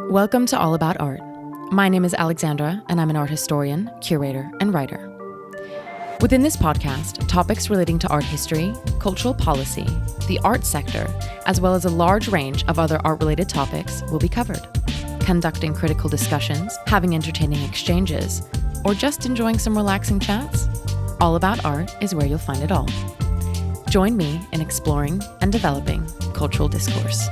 Welcome to All About Art. My name is Alexandra, and I'm an art historian, curator, and writer. Within this podcast, topics relating to art history, cultural policy, the art sector, as well as a large range of other art-related topics will be covered. Conducting critical discussions, having entertaining exchanges, or just enjoying some relaxing chats, All About Art is where you'll find it all. Join me in exploring and developing cultural discourse.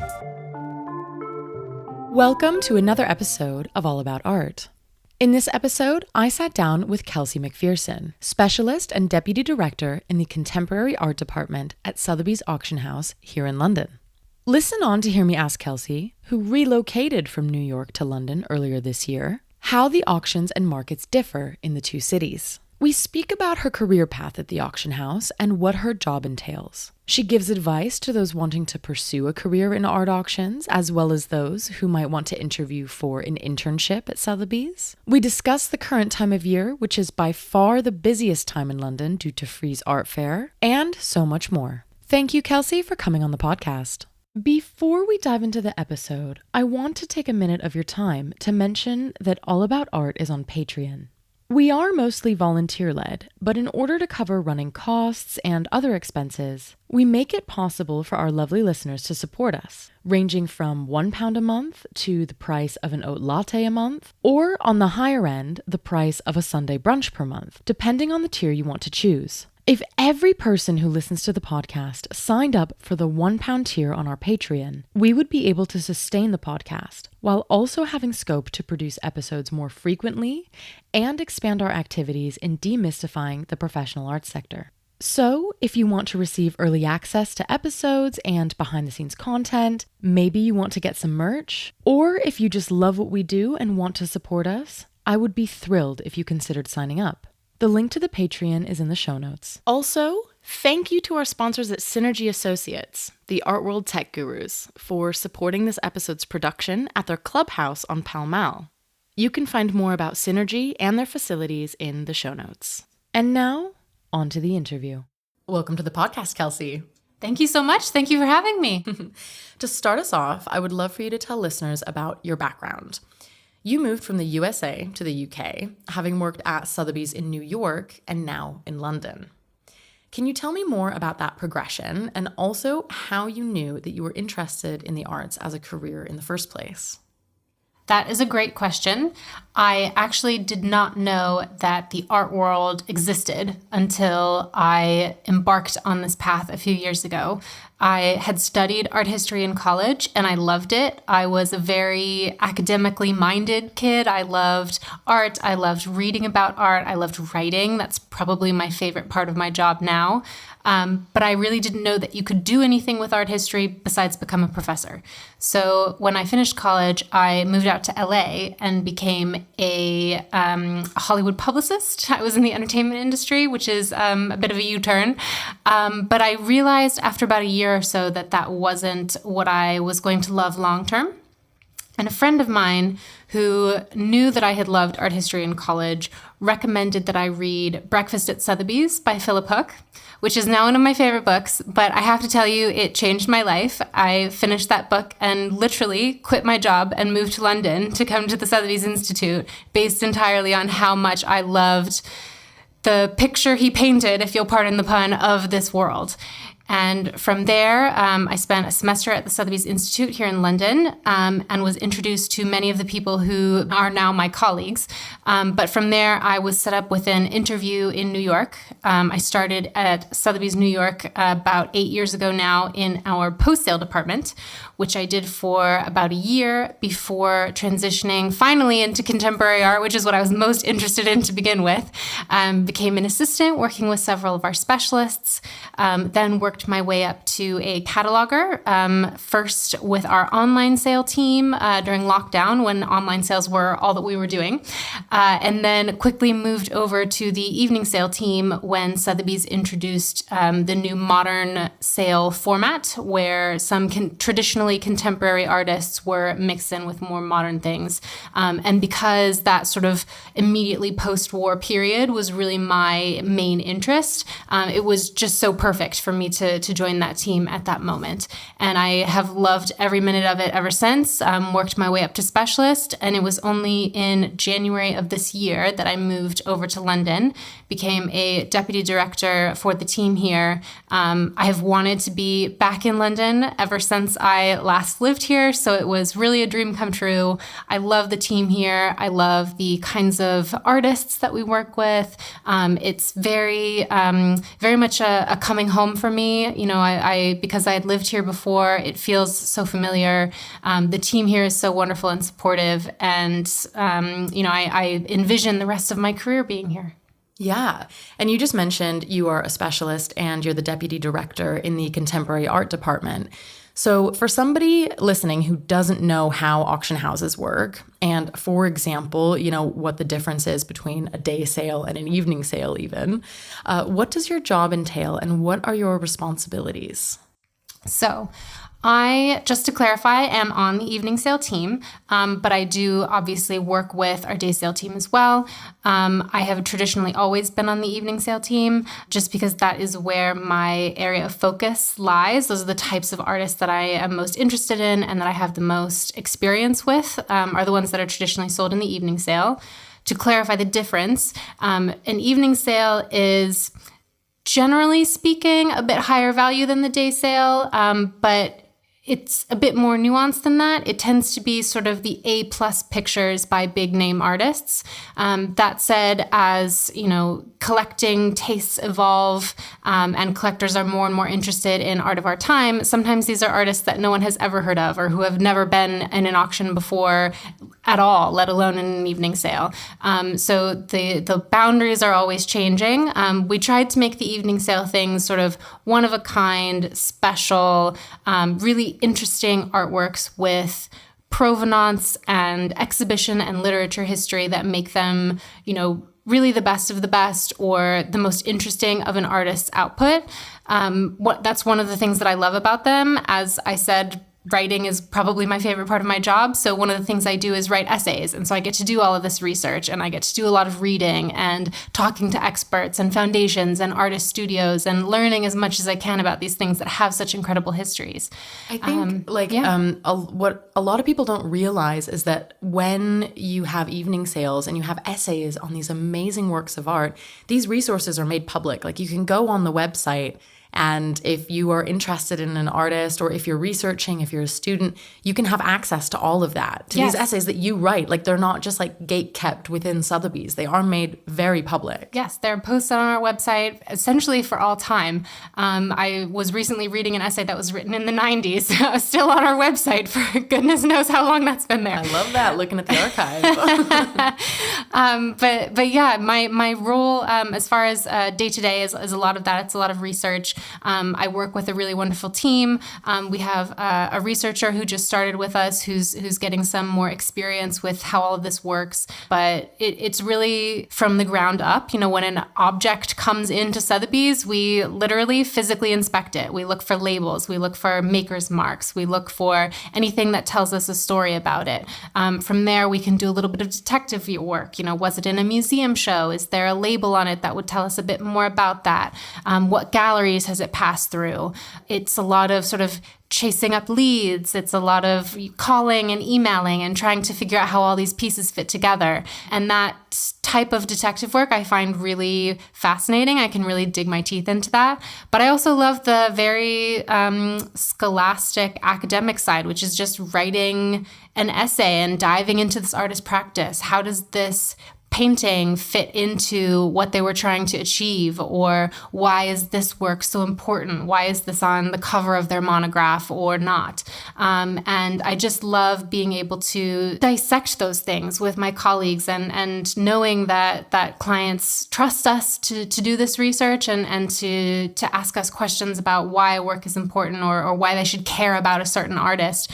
Welcome to another episode of All About Art. In this episode, I sat down with Kelsey Macpherson, specialist and deputy director in the Contemporary Art Department at Sotheby's Auction House here in London. Listen on to hear me ask Kelsey, who relocated from New York to London earlier this year, how the auctions and markets differ in the two cities. We speak about her career path at the auction house and what her job entails. She gives advice to those wanting to pursue a career in art auctions, as well as those who might want to interview for an internship at Sotheby's. We discuss the current time of year, which is by far the busiest time in London due to Frieze Art Fair, and so much more. Thank you, Kelsey, for coming on the podcast. Before we dive into the episode, I want to take a minute of your time to mention that All About Art is on Patreon. We are mostly volunteer-led, but in order to cover running costs and other expenses, we make it possible for our lovely listeners to support us, ranging from £1 a month to the price of an oat latte a month, or on the higher end, the price of a Sunday brunch per month, depending on the tier you want to choose. If every person who listens to the podcast signed up for the £1 tier on our Patreon, we would be able to sustain the podcast while also having scope to produce episodes more frequently and expand our activities in demystifying the professional arts sector. So, if you want to receive early access to episodes and behind-the-scenes content, maybe you want to get some merch, or if you just love what we do and want to support us, I would be thrilled if you considered signing up. The link to the Patreon is in the show notes. Also, thank you to our sponsors at Synergy Associates, the art world tech gurus, for supporting this episode's production at their clubhouse on Pall Mall. You can find more about Synergy and their facilities in the show notes. And now, on to the interview. Welcome to the podcast, Kelsey. Thank you so much. Thank you for having me. To start us off, I would love for you to tell listeners about your background. You moved from the USA to the UK, having worked at Sotheby's in New York and now in London. Can you tell me more about that progression and also how you knew that you were interested in the arts as a career in the first place? That is a great question. I actually did not know that the art world existed until I embarked on this path a few years ago. I had studied art history in college and I loved it. I was a very academically minded kid. I loved art. I loved reading about art. I loved writing. That's probably my favorite part of my job now. But I really didn't know that you could do anything with art history besides become a professor. So when I finished college, I moved out to LA and became a Hollywood publicist. I was in the entertainment industry, which is a bit of a U-turn. But I realized after about a year or so that wasn't what I was going to love long term. And a friend of mine who knew that I had loved art history in college recommended that I read Breakfast at Sotheby's by Philip Hook, which is now one of my favorite books. But I have to tell you, it changed my life. I finished that book and literally quit my job and moved to London to come to the Sotheby's Institute, based entirely on how much I loved the picture he painted, if you'll pardon the pun, of this world. And from there, I spent a semester at the Sotheby's Institute here in London and was introduced to many of the people who are now my colleagues. But from there, I was set up with an interview in New York. I started at Sotheby's New York about 8 years ago now in our post-sale department, which I did for about a year before transitioning finally into contemporary art, which is what I was most interested in to begin with. Became an assistant working with several of our specialists, then worked my way up to a cataloger, first with our online sale team during lockdown when online sales were all that we were doing, and then quickly moved over to the evening sale team when Sotheby's introduced the new modern sale format where some traditionally contemporary artists were mixed in with more modern things. And because that sort of immediately post-war period was really my main interest, it was just so perfect for me to to join that team at that moment. And I have loved every minute of it ever since, worked my way up to specialist. And it was only in January of this year that I moved over to London, became a deputy director for the team here. I have wanted to be back in London ever since I last lived here. So it was really a dream come true. I love the team here. I love the kinds of artists that we work with. It's very much a coming home for me. You know, I because I had lived here before, it feels so familiar. The team here is so wonderful and supportive. And, I envision the rest of my career being here. Yeah. And you just mentioned you are a specialist and you're the deputy director in the contemporary art department. So for somebody listening who doesn't know how auction houses work, and for example, what the difference is between a day sale and an evening sale even, what does your job entail and what are your responsibilities? So just to clarify, am on the evening sale team, but I do obviously work with our day sale team as well. I have traditionally always been on the evening sale team just because that is where my area of focus lies. Those are the types of artists that I am most interested in and that I have the most experience with, are the ones that are traditionally sold in the evening sale. To clarify the difference, an evening sale is, generally speaking, a bit higher value than the day sale, but it's a bit more nuanced than that. It tends to be sort of the A-plus pictures by big name artists. That said, as collecting tastes evolve and collectors are more and more interested in art of our time, sometimes these are artists that no one has ever heard of or who have never been in an auction before at all, let alone in an evening sale. So the boundaries are always changing. We tried to make the evening sale things sort of one of a kind, special, really interesting artworks with provenance and exhibition and literature history that make them, really the best of the best or the most interesting of an artist's output. That's one of the things that I love about them. As I said, writing is probably my favorite part of my job. So one of the things I do is write essays. And so I get to do all of this research and I get to do a lot of reading and talking to experts and foundations and artist studios and learning as much as I can about these things that have such incredible histories. I think what a lot of people don't realize is that when you have evening sales and you have essays on these amazing works of art, these resources are made public. Like you can go on the website, and if you are interested in an artist or if you're researching, if you're a student, you can have access to all of that, to these essays that you write. Like they're not just like gate kept within Sotheby's. They are made very public. Yes, they're posted on our website essentially for all time. I was recently reading an essay that was written in the 90s, still on our website for goodness knows how long that's been there. I love that, looking at the archive. But yeah, my role as far as day-to-day is a lot of that. It's a lot of research. I work with a really wonderful team. We have a researcher who just started with us who's getting some more experience with how all of this works. But it's really from the ground up. When an object comes into Sotheby's, we literally physically inspect it. We look for labels. We look for maker's marks. We look for anything that tells us a story about it. From there, we can do a little bit of detective work. Was it in a museum show? Is there a label on it that would tell us a bit more about that? What galleries has it passed through? It's a lot of sort of chasing up leads. It's a lot of calling and emailing and trying to figure out how all these pieces fit together. And that type of detective work I find really fascinating. I can really dig my teeth into that. But I also love the very scholastic academic side, which is just writing an essay and diving into this artist practice. How does this painting fit into what they were trying to achieve? Or why is this work so important? Why is this on the cover of their monograph or not? And I just love being able to dissect those things with my colleagues and knowing that clients trust us to do this research and to ask us questions about why a work is important or why they should care about a certain artist.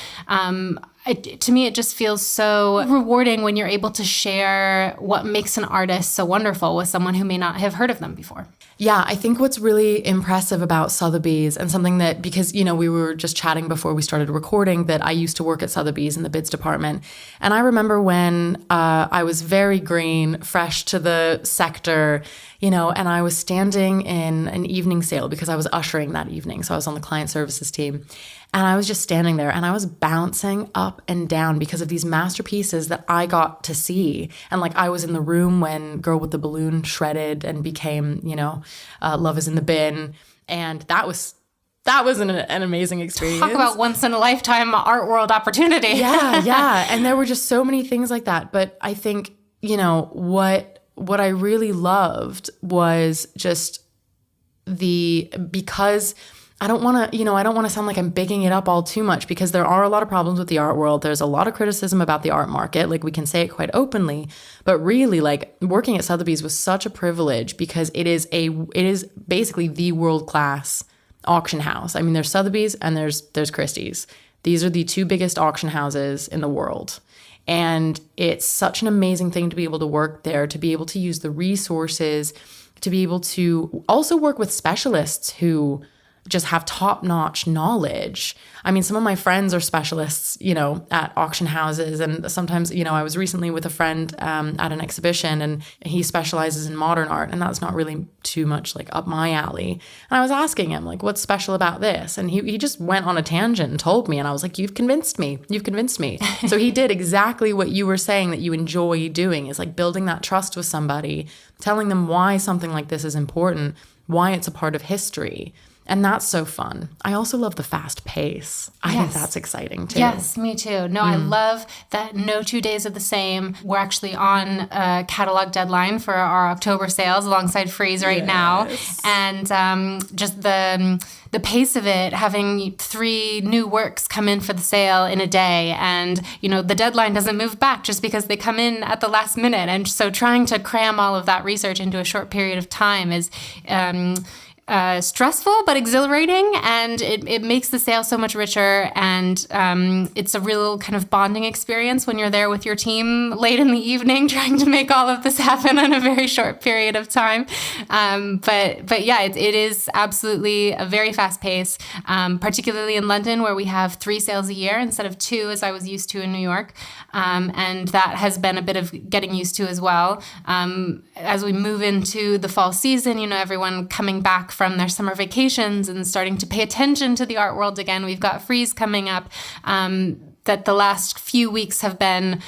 To me, it just feels so rewarding when you're able to share what makes an artist so wonderful with someone who may not have heard of them before. Yeah, I think what's really impressive about Sotheby's and something that, because, we were just chatting before we started recording that I used to work at Sotheby's in the bids department. And I remember when I was very green, fresh to the sector, and I was standing in an evening sale because I was ushering that evening. So I was on the client services team. And I was just standing there and I was bouncing up and down because of these masterpieces that I got to see. And I was in the room when Girl with the Balloon shredded and became, Love is in the Bin. And that was an amazing experience. Talk about once in a lifetime art world opportunity. Yeah. And there were just so many things like that. But I think, what I really loved was just because I don't want to sound like I'm bigging it up all too much, because there are a lot of problems with the art world. There's a lot of criticism about the art market. We can say it quite openly, but really working at Sotheby's was such a privilege because it is basically the world-class auction house. I mean, there's Sotheby's and there's Christie's. These are the two biggest auction houses in the world. And it's such an amazing thing to be able to work there, to be able to use the resources, to be able to also work with specialists who just have top-notch knowledge. I mean, some of my friends are specialists, at auction houses. And sometimes, I was recently with a friend at an exhibition and he specializes in modern art. And that's not really too much up my alley. And I was asking him, what's special about this? And he just went on a tangent and told me. And I was like, you've convinced me. So he did exactly what you were saying that you enjoy doing, is building that trust with somebody, telling them why something like this is important, why it's a part of history. And that's so fun. I also love the fast pace. I think that's exciting too. Yes, me too. No, I love that no 2 days are the same. We're actually on a catalog deadline for our October sales alongside Frieze right now. And just the pace of it, having 3 new works come in for the sale in a day. And, the deadline doesn't move back just because they come in at the last minute. And so trying to cram all of that research into a short period of time is stressful but exhilarating, and it makes the sale so much richer, and it's a real kind of bonding experience when you're there with your team late in the evening trying to make all of this happen in a very short period of time. But yeah, it is absolutely a very fast pace, particularly in London, where we have 3 sales a year instead of 2 as I was used to in New York, and that has been a bit of getting used to as well. As we move into the fall season, everyone coming back from their summer vacations and starting to pay attention to the art world again. We've got Frieze coming up. That the last few weeks have been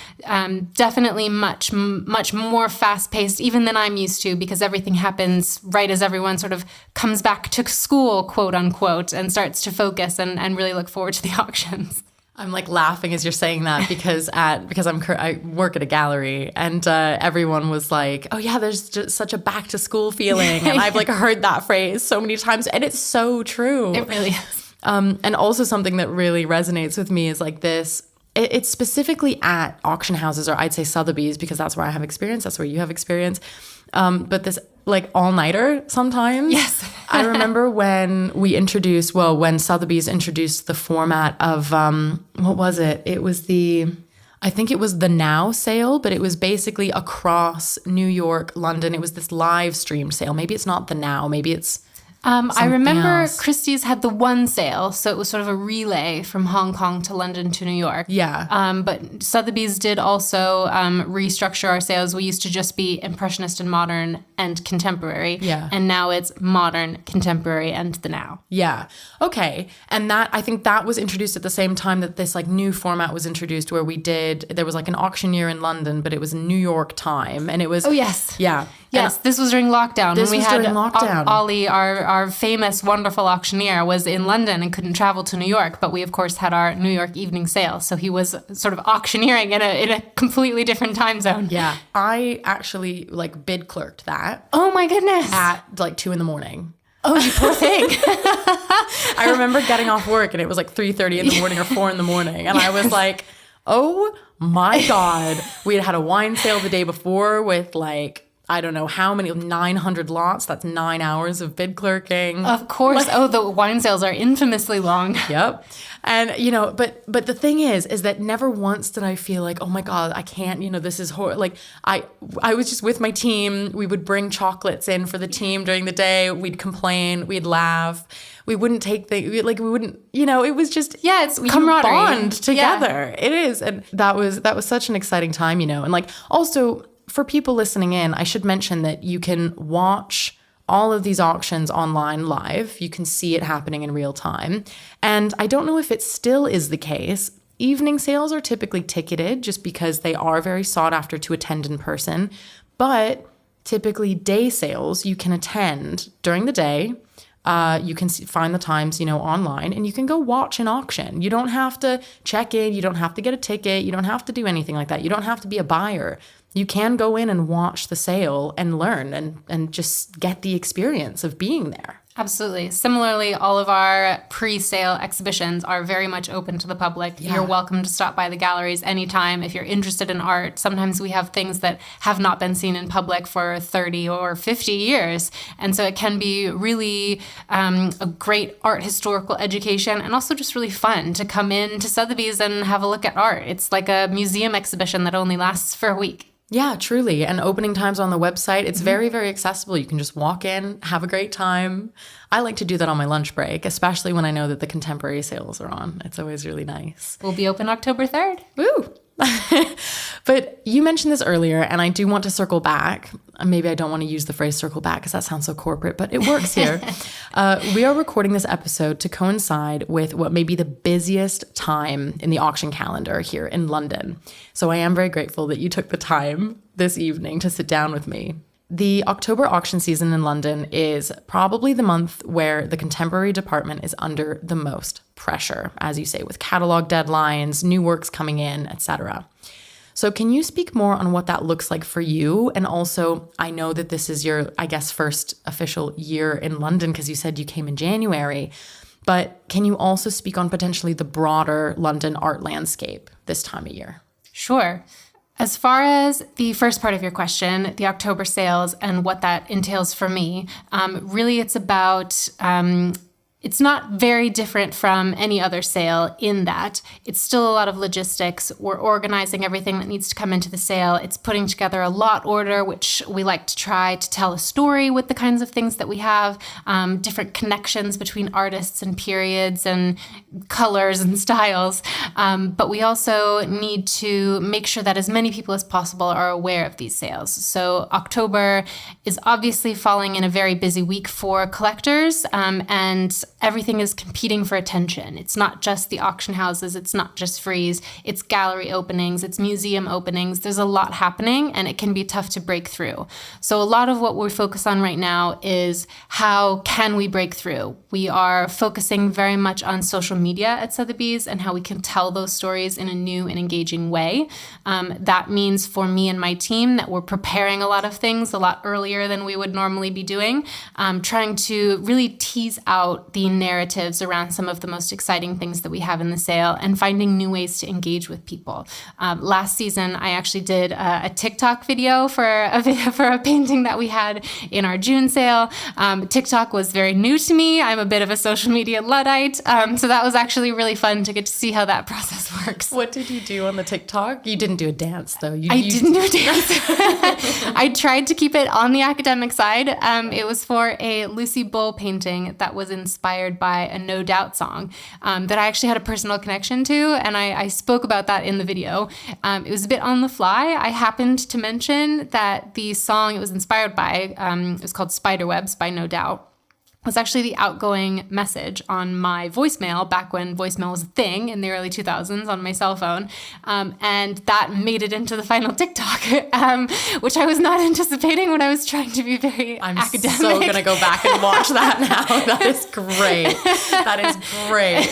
definitely much more fast-paced even than I'm used to, because everything happens right as everyone sort of comes back to school, quote unquote, and starts to focus and really look forward to the auctions. I'm laughing as you're saying that because I work at a gallery, and everyone was like, oh yeah, there's just such a back to school feeling. And I've heard that phrase so many times, and it's so true. It really is. And also something that really resonates with me is this. It's specifically at auction houses, or I'd say Sotheby's, because that's where I have experience. That's where you have experience. But this all-nighter sometimes. Yes. I remember when Sotheby's introduced the format of, what was it? I think it was the Now sale, but it was basically across New York, London. It was this live streamed sale. Maybe it's not the Now. Maybe it's I remember else. Christie's had the one sale, so it was sort of a relay from Hong Kong to London to New York. Yeah. But Sotheby's did also restructure our sales. We used to just be Impressionist and Modern and Contemporary. Yeah. And now it's Modern, Contemporary, and the Now. Yeah. Okay. And I think that was introduced at the same time that this new format was introduced, where there was an auctioneer in London, but it was New York time, and it was. Oh, yes. Yeah. Yes, this was during lockdown. During lockdown. Ollie, our famous, wonderful auctioneer, was in London and couldn't travel to New York, but we, of course, had our New York evening sale. So he was sort of auctioneering in a completely different time zone. Yeah. I actually, bid clerked that. Oh, my goodness. At, 2 a.m. Oh, you poor thing. I remember getting off work, and it was 3:30 in the morning or 4 a.m. And I was like, oh, my God. We had had a wine sale the day before with, I don't know how many, 900 lots. That's 9 hours of bid clerking. Of course. The wine sales are infamously long. Yep. And, but the thing is that never once did I feel like, oh my God, I can't, this is horrible. Like I was just with my team. We would bring chocolates in for the team during the day. We'd complain, we'd laugh. We wouldn't take we wouldn't, it was just, it's camaraderie. Bond together. Yeah. It is. And that was such an exciting time, and like also for people listening in, I should mention that you can watch all of these auctions online live. You can see it happening in real time. And I don't know if it still is the case. Evening sales are typically ticketed just because they are very sought after to attend in person. But typically day sales you can attend during the day. You can find the times, online, and you can go watch an auction. You don't have to check in. You don't have to get a ticket. You don't have to do anything like that. You don't have to be a buyer. You can go in and watch the sale and learn and just get the experience of being there. Absolutely. Similarly, all of our pre-sale exhibitions are very much open to the public. Yeah. You're welcome to stop by the galleries anytime if you're interested in art. Sometimes we have things that have not been seen in public for 30 or 50 years. And so it can be really a great art historical education and also just really fun to come in to Sotheby's and have a look at art. It's like a museum exhibition that only lasts for a week. Yeah, truly. And opening times on the website, it's very, very accessible. You can just walk in, have a great time. I like to do that on my lunch break, especially when I know that the contemporary sales are on. It's always really nice. We'll be open October 3rd. Woo! But you mentioned this earlier, and I do want to circle back. Maybe I don't want to use the phrase circle back because that sounds so corporate, but it works here. We are recording this episode to coincide with what may be the busiest time in the auction calendar here in London. So I am very grateful that you took the time this evening to sit down with me. The October auction season in London is probably the month where the contemporary department is under the most pressure, as you say, with catalog deadlines, new works coming in, etc. So can you speak more on what that looks like for you? And also, I know that this is your, first official year in London because you said you came in January, but can you also speak on potentially the broader London art landscape this time of year? Sure. As far as the first part of your question, the October sales and what that entails for me, really it's about It's not very different from any other sale in that it's still a lot of logistics. We're organizing everything that needs to come into the sale. It's putting together a lot order, which we like to try to tell a story with the kinds of things that we have, different connections between artists and periods and colors and styles. But we also need to make sure that as many people as possible are aware of these sales. So October is obviously falling in a very busy week for collectors, and everything is competing for attention. It's not just the auction houses. It's not just Frieze. It's gallery openings. It's museum openings. There's a lot happening, and it can be tough to break through. So a lot of what we're focused on right now is how can we break through? We are focusing very much on social media at Sotheby's and how we can tell those stories in a new and engaging way. That means for me and my team that we're preparing a lot of things a lot earlier than we would normally be doing, trying to really tease out the narratives around some of the most exciting things that we have in the sale and finding new ways to engage with people. Last season, I actually did a TikTok video for a painting that we had in our June sale. TikTok was very new to me. I'm a bit of a social media Luddite, so that was actually really fun to get to see how that process works. What did you do on the TikTok? You didn't do a dance, though. I didn't do a dance. I tried to keep it on the academic side. It was for a Lucy Bull painting that was inspired by a No Doubt song that I actually had a personal connection to, and I spoke about that in the video. It was a bit on the fly. I happened to mention that the song it was inspired by, it was called Spiderwebs by No Doubt, was actually the outgoing message on my voicemail back when voicemail was a thing in the early 2000s on my cell phone. And that made it into the final TikTok, which I was not anticipating when I was trying to be very academic. I'm so going to go back and watch that now. That is great. That is great.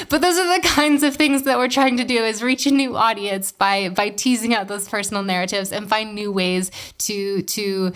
But those are the kinds of things that we're trying to do, is reach a new audience by teasing out those personal narratives and find new ways to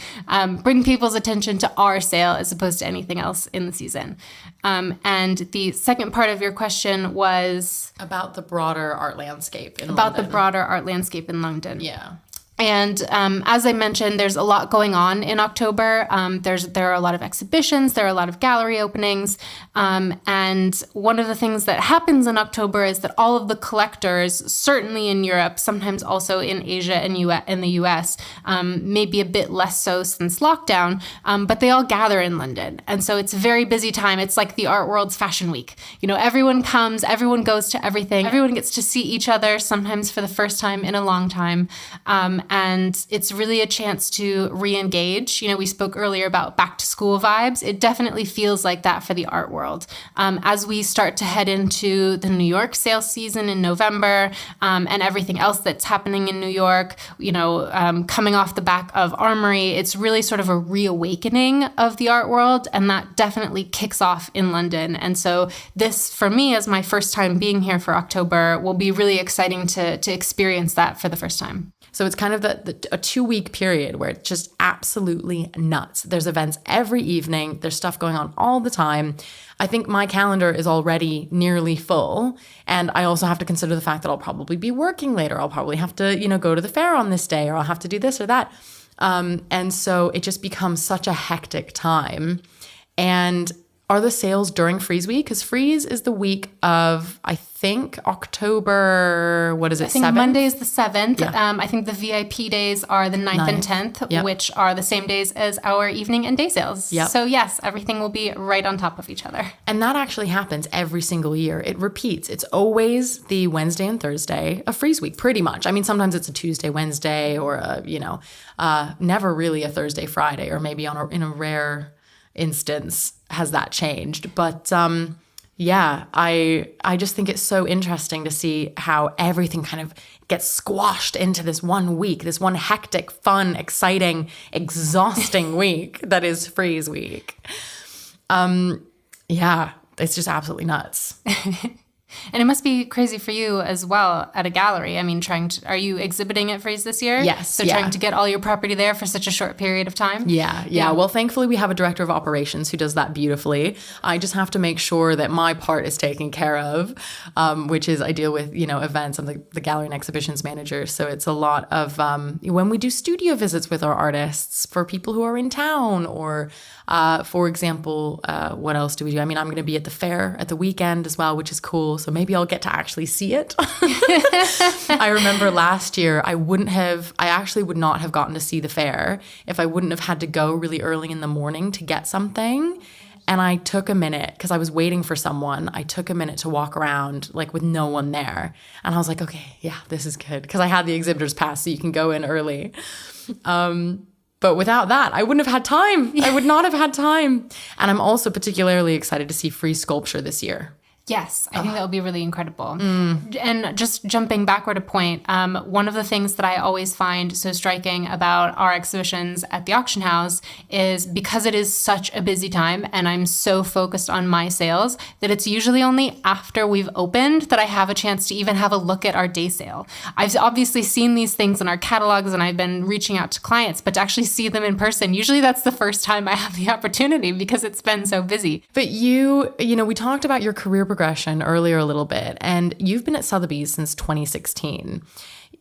bring people's attention to our sale as opposed to anything else in the season. And the second part of your question was about the broader art landscape in London. The broader art landscape in London. Yeah. And as I mentioned, there's a lot going on in October. There are a lot of exhibitions, there are a lot of gallery openings. And one of the things that happens in October is that all of the collectors, certainly in Europe, sometimes also in Asia and in the US, maybe a bit less so since lockdown, but they all gather in London. And so it's a very busy time. It's like the art world's fashion week. Everyone comes, everyone goes to everything, everyone gets to see each other, sometimes for the first time in a long time. And it's really a chance to re-engage. We spoke earlier about back to school vibes. It definitely feels like that for the art world. As we start to head into the New York sales season in November, and everything else that's happening in New York, coming off the back of Armory, it's really sort of a reawakening of the art world. And that definitely kicks off in London. And so this, for me, as my first time being here for October, will be really exciting to experience that for the first time. So it's kind of a 2-week period where it's just absolutely nuts. There's events every evening. There's stuff going on all the time. I think my calendar is already nearly full. And I also have to consider the fact that I'll probably be working later. I'll probably have to, go to the fair on this day, or I'll have to do this or that. And so it just becomes such a hectic time. And are the sales during Frieze Week? Because Frieze is the week of, I think, October, what is it, 7th? I think Monday is the 7th. Yeah. I think the VIP days are the 9th and 10th, yep, which are the same days as our evening and day sales. Yep. So yes, everything will be right on top of each other. And that actually happens every single year. It repeats. It's always the Wednesday and Thursday of Frieze Week, pretty much. I mean, sometimes it's a Tuesday, Wednesday, or never really a Thursday, Friday, or maybe in a rare instance has that changed. But I just think it's so interesting to see how everything kind of gets squashed into this one week, this one hectic, fun, exciting, exhausting week that is Frieze Week. It's just absolutely nuts. And it must be crazy for you as well at a gallery. I mean, are you exhibiting at Frieze this year? Yes. So trying to get all your property there for such a short period of time? Yeah. Well, thankfully we have a director of operations who does that beautifully. I just have to make sure that my part is taken care of, which is I deal with, events. I'm the gallery and exhibitions manager. So it's a lot of when we do studio visits with our artists for people who are in town, or for example, what else do we do? I mean, I'm going to be at the fair at the weekend as well, which is cool. So maybe I'll get to actually see it. I remember last year, I actually would not have gotten to see the fair if I wouldn't have had to go really early in the morning to get something. And I took a minute because I was waiting for someone. I took a minute to walk around with no one there. And I was like, okay, yeah, this is good. Because I had the exhibitor's pass, so you can go in early. But without that, I wouldn't have had time. I would not have had time. And I'm also particularly excited to see free sculpture this year. Yes, I think that would be really incredible. And just jumping backward a point, one of the things that I always find so striking about our exhibitions at the auction house is because it is such a busy time and I'm so focused on my sales that it's usually only after we've opened that I have a chance to even have a look at our day sale. I've obviously seen these things in our catalogs and I've been reaching out to clients, but to actually see them in person, usually that's the first time I have the opportunity because it's been so busy. But we talked about your career progression earlier a little bit, and you've been at Sotheby's since 2016,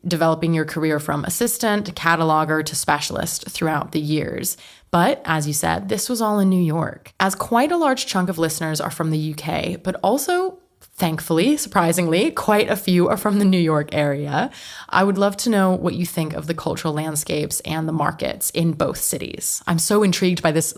developing your career from assistant to cataloger to specialist throughout the years. But as you said, this was all in New York. As quite a large chunk of listeners are from the UK, but also thankfully, surprisingly, quite a few are from the New York area. I would love to know what you think of the cultural landscapes and the markets in both cities. I'm so intrigued by this,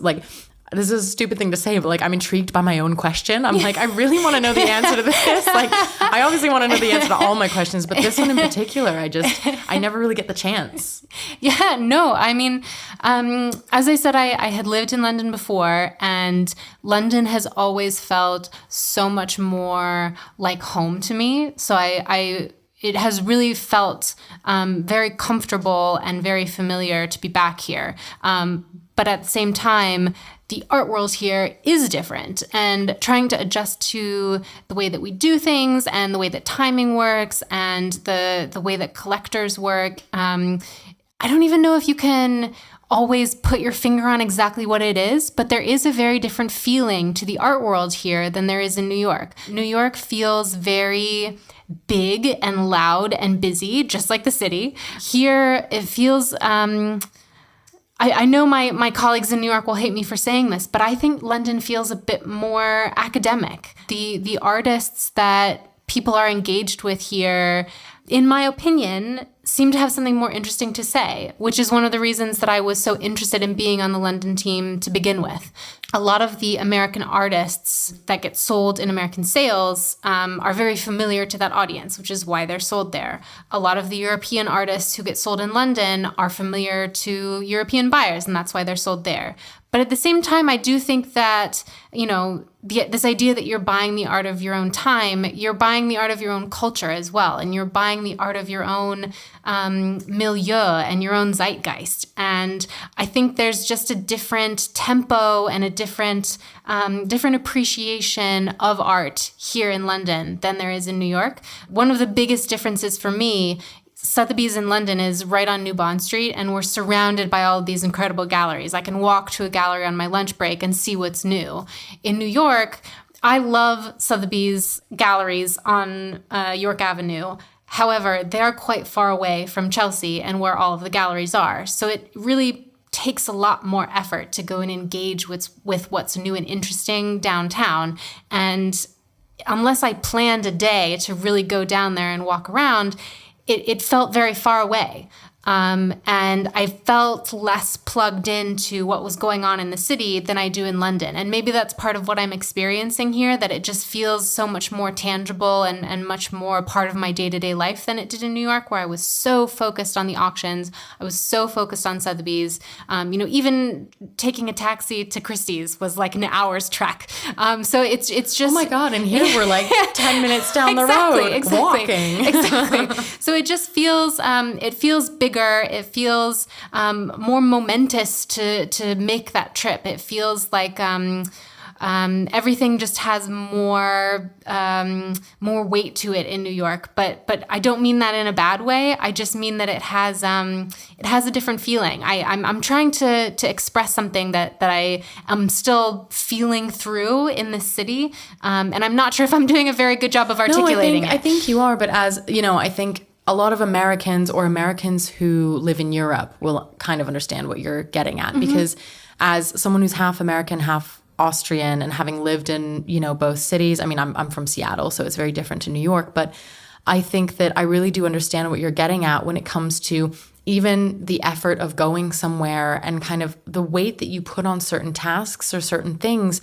this is a stupid thing to say, but I'm intrigued by my own question. I'm I really want to know the answer to this. I obviously want to know the answer to all my questions, but this one in particular, I never really get the chance. Yeah, no, I mean, as I said, I had lived in London before, and London has always felt so much more like home to me. So it has really felt very comfortable and very familiar to be back here. But at the same time, the art world here is different, and trying to adjust to the way that we do things and the way that timing works and the way that collectors work. I don't even know if you can always put your finger on exactly what it is, but there is a very different feeling to the art world here than there is in New York. New York feels very big and loud and busy, just like the city. Here, it feels... I know my colleagues in New York will hate me for saying this, but I think London feels a bit more academic. The artists that people are engaged with here, in my opinion, seem to have something more interesting to say, which is one of the reasons that I was so interested in being on the London team to begin with. A lot of the American artists that get sold in American sales are very familiar to that audience, which is why they're sold there. A lot of the European artists who get sold in London are familiar to European buyers, and that's why they're sold there. But at the same time, I do think that, this idea that you're buying the art of your own time, you're buying the art of your own culture as well. And you're buying the art of your own milieu and your own zeitgeist. And I think there's just a different tempo and a different appreciation of art here in London than there is in New York. One of the biggest differences for me, Sotheby's in London is right on New Bond Street, and we're surrounded by all of these incredible galleries. I can walk to a gallery on my lunch break and see what's new. In New York, I love Sotheby's galleries on York Avenue. However, they're quite far away from Chelsea and where all of the galleries are. So it really takes a lot more effort to go and engage with what's new and interesting downtown. And unless I planned a day to really go down there and walk around, it felt very far away. And I felt less plugged into what was going on in the city than I do in London. And maybe that's part of what I'm experiencing here, that it just feels so much more tangible and much more part of my day-to-day life than it did in New York, where I was so focused on the auctions. I was so focused on Sotheby's. Even taking a taxi to Christie's was like an hour's trek. So it's just... Oh my God, and here we're like 10 minutes down the road walking. Exactly. So it just feels, bigger. It feels more momentous to make that trip. It feels like everything just has more weight to it in New York. But I don't mean that in a bad way. I just mean that it has a different feeling. I'm trying to express something that I am still feeling through in this city, and I'm not sure if I'm doing a very good job of articulating it. I think you are, but as you know, I think a lot of Americans or Americans who live in Europe will kind of understand what you're getting at, because as someone who's half American, half Austrian, and having lived in, both cities, I mean, I'm from Seattle, so it's very different to New York, but I think that I really do understand what you're getting at when it comes to even the effort of going somewhere and kind of the weight that you put on certain tasks or certain things.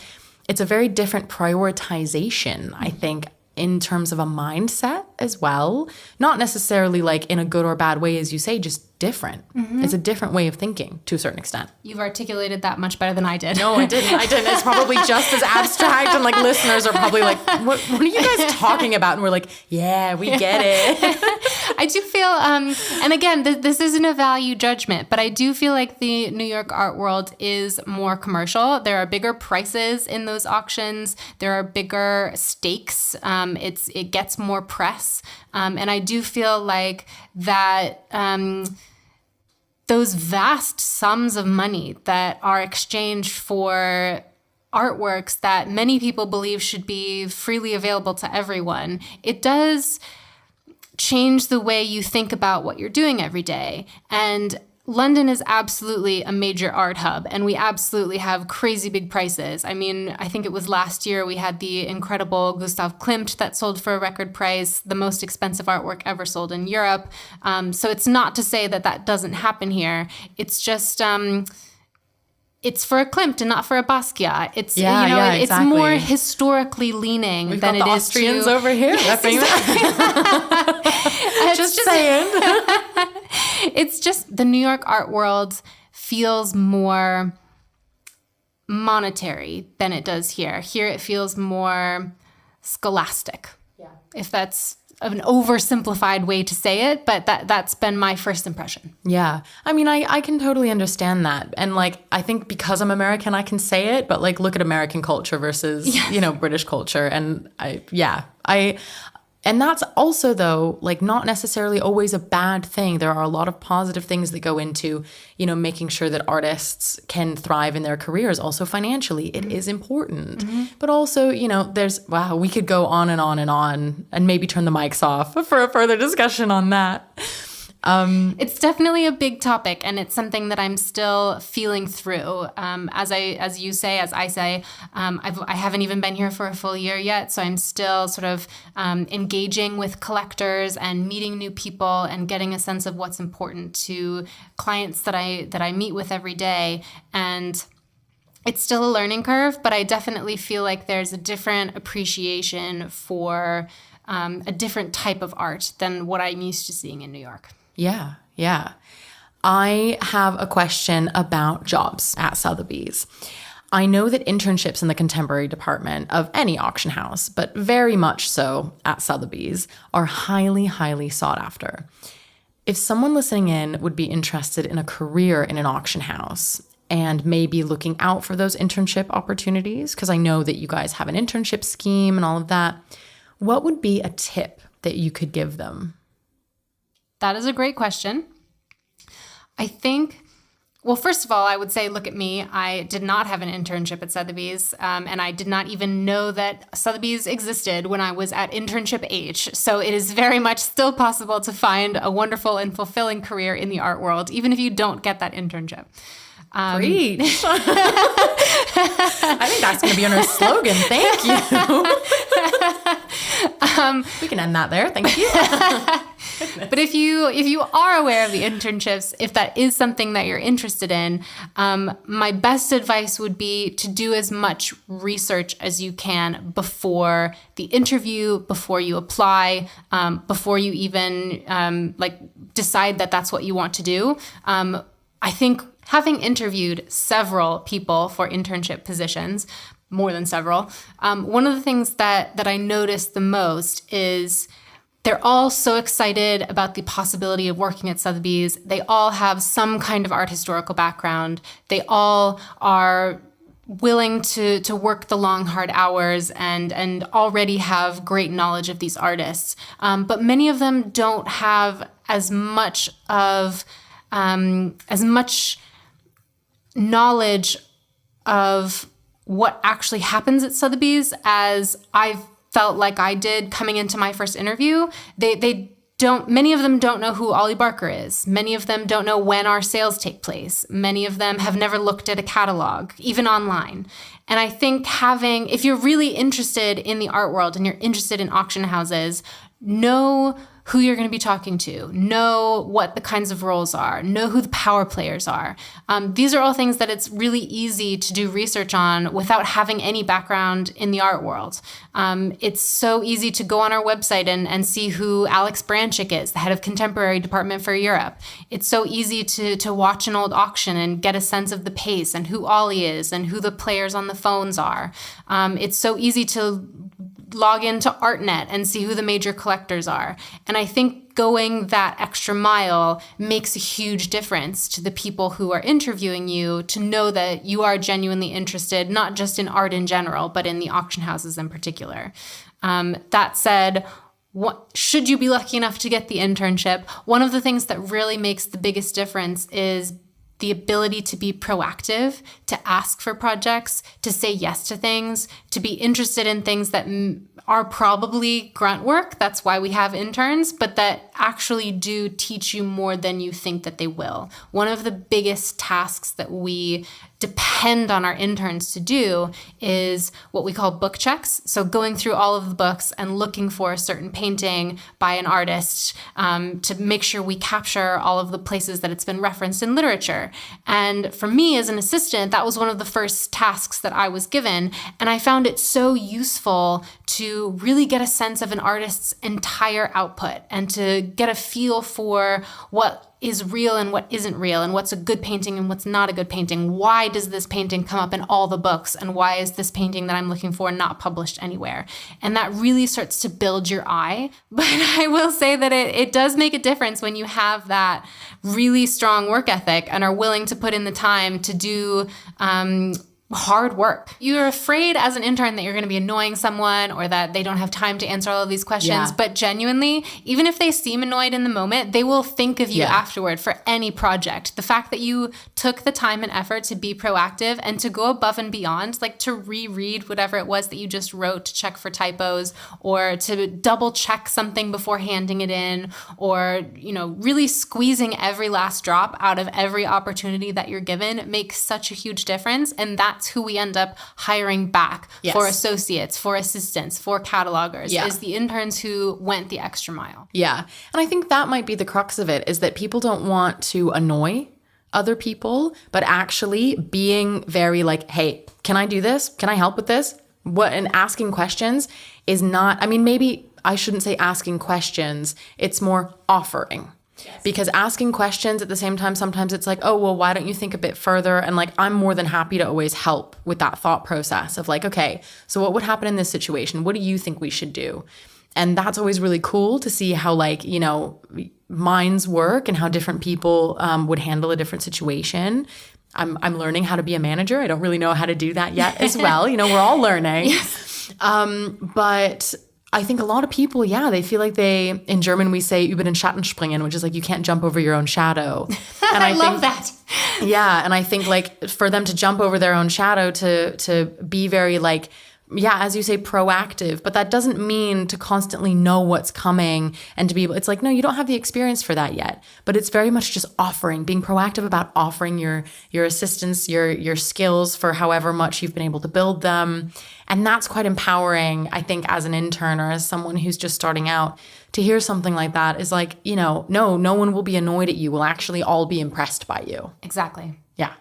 It's a very different prioritization, I think, in terms of a mindset as well. Not necessarily like in a good or bad way, as you say, just different. It's a different way of thinking to a certain extent. You've articulated that much better than I did. No, I didn't. It's probably just as abstract, and like listeners are probably like, what are you guys talking about? And we're like, yeah, we get it. I do feel, and again, this isn't a value judgment, but I do feel like the New York art world is more commercial. There are bigger prices in those auctions. There are bigger stakes. It gets more press. And I do feel like that those vast sums of money that are exchanged for artworks that many people believe should be freely available to everyone, it does change the way you think about what you're doing every day. And London is absolutely a major art hub, and we absolutely have crazy big prices. I mean, I think it was last year we had the incredible Gustav Klimt that sold for a record price, the most expensive artwork ever sold in Europe. So it's not to say that doesn't happen here. It's just... it's for a Klimt and not for a Basquiat. It's exactly. It's more historically leaning We've than got it the is Austrians to over here. Exactly. Just saying. It's just the New York art world feels more monetary than it does here. Here it feels more scholastic. Yeah. If that's an oversimplified way to say it, but that's been my first impression. Yeah. I mean, I can totally understand that. And like, I think because I'm American, I can say it, but like, look at American culture versus, British culture. And And that's also, though, like not necessarily always a bad thing. There are a lot of positive things that go into, making sure that artists can thrive in their careers. Also financially, it is important. But also, we could go on and on and on and maybe turn the mics off for a further discussion on that. It's definitely a big topic, and it's something that I'm still feeling through. As I say, I haven't even been here for a full year yet, so I'm still sort of engaging with collectors and meeting new people and getting a sense of what's important to clients that I meet with every day. And it's still a learning curve, but I definitely feel like there's a different appreciation for a different type of art than what I'm used to seeing in New York. Yeah. I have a question about jobs at Sotheby's. I know that internships in the contemporary department of any auction house, but very much so at Sotheby's, are highly, highly sought after. If someone listening in would be interested in a career in an auction house and maybe looking out for those internship opportunities, because I know that you guys have an internship scheme and all of that, what would be a tip that you could give them? That is a great question. I think, well, first of all, I would say, look at me. I did not have an internship at Sotheby's, and I did not even know that Sotheby's existed when I was at internship age. So it is very much still possible to find a wonderful and fulfilling career in the art world, even if you don't get that internship. Preach. I think that's going to be our slogan. Thank you. We can end that there. Thank you. But if you are aware of the internships, if that is something that you're interested in, my best advice would be to do as much research as you can before the interview, before you apply, before you even decide that that's what you want to do. I think having interviewed several people for internship positions, more than several, one of the things that I noticed the most is they're all so excited about the possibility of working at Sotheby's. They all have some kind of art historical background. They all are willing to work the long, hard hours and already have great knowledge of these artists. But many of them don't have as much knowledge of what actually happens at Sotheby's as I've felt like I did coming into my first interview. Many of them don't know who Ollie Barker is. Many of them don't know when our sales take place. Many of them have never looked at a catalog, even online. And I think if you're really interested in the art world and you're interested in auction houses, know who you're going to be talking to, know what the kinds of roles are, know who the power players are. These are all things that it's really easy to do research on without having any background in the art world. It's so easy to go on our website and see who Alex Branchik is, the head of contemporary department for Europe. It's so easy to watch an old auction and get a sense of the pace and who Ollie is and who the players on the phones are. It's so easy to log into ArtNet and see who the major collectors are. And I think going that extra mile makes a huge difference to the people who are interviewing you, to know that you are genuinely interested, not just in art in general, but in the auction houses in particular. That said, should you be lucky enough to get the internship, one of the things that really makes the biggest difference is the ability to be proactive, to ask for projects, to say yes to things, to be interested in things that are probably grunt work. That's why we have interns, but that actually do teach you more than you think that they will. One of the biggest tasks that we depend on our interns to do is what we call book checks. So going through all of the books and looking for a certain painting by an artist to make sure we capture all of the places that it's been referenced in literature. And for me as an assistant, that was one of the first tasks that I was given. And I found it so useful to really get a sense of an artist's entire output and to get a feel for what is real and what isn't real, and what's a good painting and what's not a good painting. Why does this painting come up in all the books, and why is this painting that I'm looking for not published anywhere? And that really starts to build your eye. But I will say that it does make a difference when you have that really strong work ethic and are willing to put in the time to do hard work. You're afraid as an intern that you're going to be annoying someone or that they don't have time to answer all of these questions. Yeah. But genuinely, even if they seem annoyed in the moment, they will think of you afterward for any project. The fact that you took the time and effort to be proactive and to go above and beyond, like to reread whatever it was that you just wrote to check for typos or to double check something before handing it in, or, really squeezing every last drop out of every opportunity that you're given makes such a huge difference. And that's who we end up hiring back for associates, for assistants, for catalogers, is the interns who went the extra mile. Yeah. And I think that might be the crux of it, is that people don't want to annoy other people, but actually being very like, hey, can I do this? Can I help with this? And asking questions is not, maybe I shouldn't say asking questions. It's more offering. Yes. Because asking questions at the same time, sometimes it's like, oh, well, why don't you think a bit further? And like, I'm more than happy to always help with that thought process of like, okay, so what would happen in this situation? What do you think we should do? And that's always really cool to see how minds work and how different people would handle a different situation. I'm learning how to be a manager. I don't really know how to do that yet as well. We're all learning. Yes. But I think a lot of people, they feel like in German we say über den Schatten springen, which is like you can't jump over your own shadow. And I love that. Yeah, and I think like for them to jump over their own shadow, to be very like, as you say, proactive, but that doesn't mean to constantly know what's coming and to be able, it's like, no, you don't have the experience for that yet, but it's very much just being proactive about offering your assistance, your skills for however much you've been able to build them. And that's quite empowering, I think, as an intern or as someone who's just starting out, to hear something like that is like, no one will be annoyed at you. We'll actually all be impressed by you. Exactly. Yeah.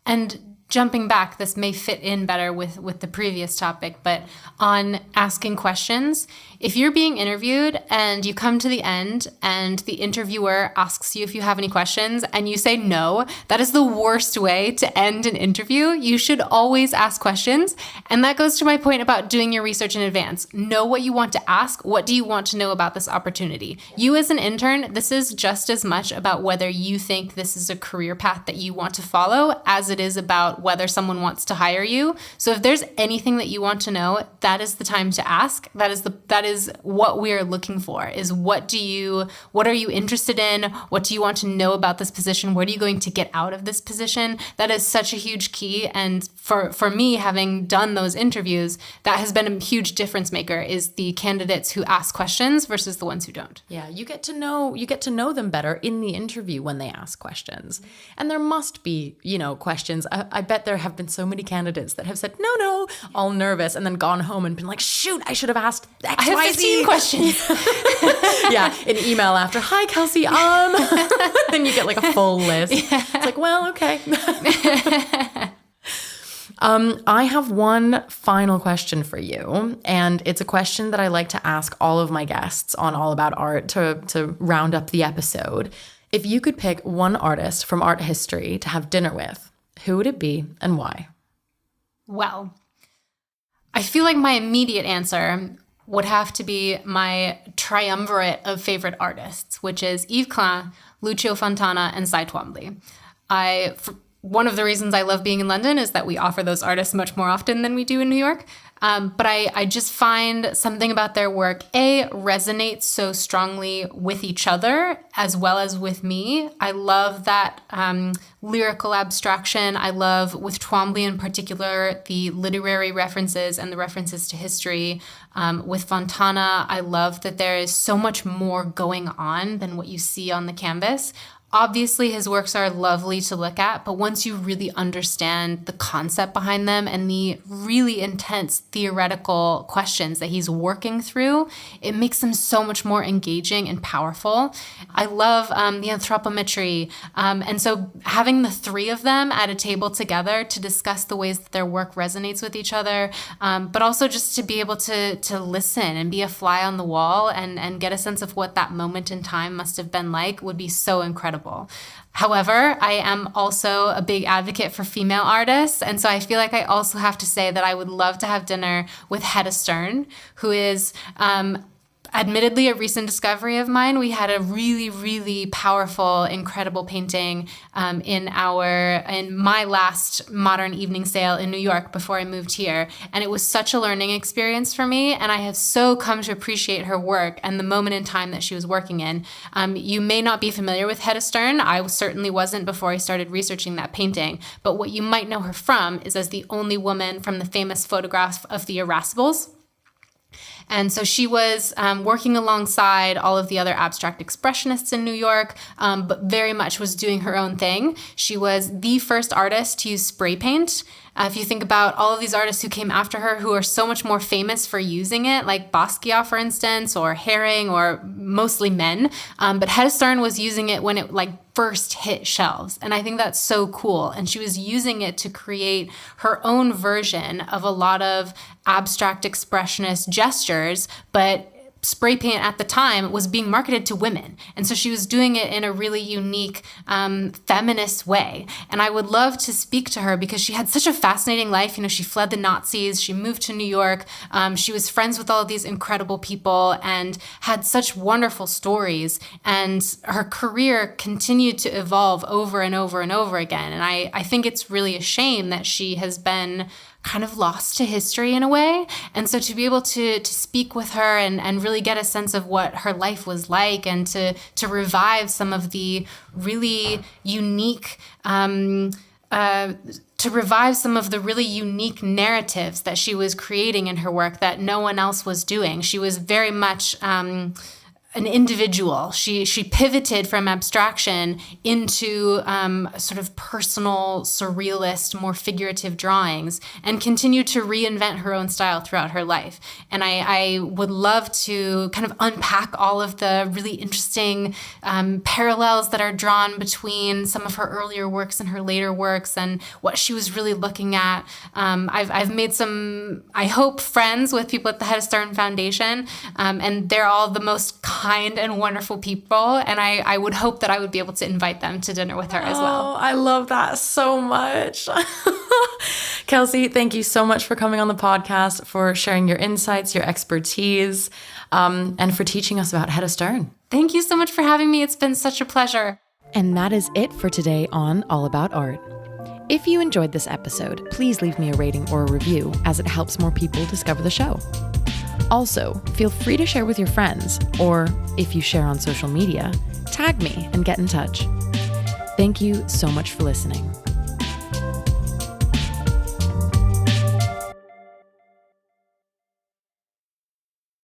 And jumping back, this may fit in better with the previous topic, but on asking questions, if you're being interviewed and you come to the end and the interviewer asks you if you have any questions and you say no, that is the worst way to end an interview. You should always ask questions. And that goes to my point about doing your research in advance. Know what you want to ask. What do you want to know about this opportunity? You as an intern, this is just as much about whether you think this is a career path that you want to follow as it is about whether someone wants to hire you. So if there's anything that you want to know, that is the time to ask. That is what we are looking for, is what are you interested in? What do you want to know about this position? What are you going to get out of this position? That is such a huge key. And for me, having done those interviews, that has been a huge difference maker, is the candidates who ask questions versus the ones who don't. Yeah, you get to know them better in the interview when they ask questions. And there must be, questions. I bet there have been so many candidates that have said, no, all nervous, and then gone home and been like, shoot, I should have asked X, I have Y, 15 questions. Yeah, an email after, hi, Kelsey, then you get like a full list. Yeah. It's like, well, okay. I have one final question for you, and it's a question that I like to ask all of my guests on All About Art to round up the episode. If you could pick one artist from art history to have dinner with, who would it be and why? Well, I feel like my immediate answer would have to be my triumvirate of favorite artists, which is Yves Klein, Lucio Fontana, and Cy Twombly. One of the reasons I love being in London is that we offer those artists much more often than we do in New York. But I just find something about their work, resonates so strongly with each other as well as with me. I love that lyrical abstraction. I love, with Twombly in particular, the literary references and the references to history. With Fontana, I love that there is so much more going on than what you see on the canvas. Obviously, his works are lovely to look at, but once you really understand the concept behind them and the really intense theoretical questions that he's working through, it makes them so much more engaging and powerful. I love the anthropometry. And so having the three of them at a table together to discuss the ways that their work resonates with each other, but also just to be able to listen and be a fly on the wall and get a sense of what that moment in time must have been like would be so incredible. However, I am also a big advocate for female artists, and so I feel like I also have to say that I would love to have dinner with Hedda Stern, who is admittedly a recent discovery of mine. We had a really, really powerful, incredible painting in my last modern evening sale in New York before I moved here. And it was such a learning experience for me. And I have so come to appreciate her work and the moment in time that she was working in. You may not be familiar with Hedda Stern. I certainly wasn't before I started researching that painting. But what you might know her from is as the only woman from the famous photograph of the Irascibles. And so she was working alongside all of the other abstract expressionists in New York, but very much was doing her own thing. She was the first artist to use spray paint. If you think about all of these artists who came after her who are so much more famous for using it, like Basquiat, for instance, or Haring, or mostly men. But Hedda Stern was using it when it first hit shelves. And I think that's so cool. And she was using it to create her own version of a lot of abstract expressionist gestures, but spray paint at the time was being marketed to women. And so she was doing it in a really unique, feminist way. And I would love to speak to her because she had such a fascinating life. She fled the Nazis, she moved to New York, she was friends with all of these incredible people and had such wonderful stories. And her career continued to evolve over and over and over again. And I think it's really a shame that she has been kind of lost to history in a way. And so to be able to speak with her and really get a sense of what her life was like and to revive some of the really unique narratives that she was creating in her work that no one else was doing. She was very much an individual. She pivoted from abstraction into sort of personal, surrealist, more figurative drawings and continued to reinvent her own style throughout her life. And I would love to kind of unpack all of the really interesting parallels that are drawn between some of her earlier works and her later works and what she was really looking at. I've made some, I hope, friends with people at the Hedda Stern Foundation, and they're all the most kind and wonderful people. And I would hope that I would be able to invite them to dinner with her as well. Oh, I love that so much. Kelsey, thank you so much for coming on the podcast, for sharing your insights, your expertise, and for teaching us about Hedda Stern. Thank you so much for having me. It's been such a pleasure. And that is it for today on All About Art. If you enjoyed this episode, please leave me a rating or a review, as it helps more people discover the show. Also, feel free to share with your friends, or if you share on social media, tag me and get in touch. Thank you so much for listening.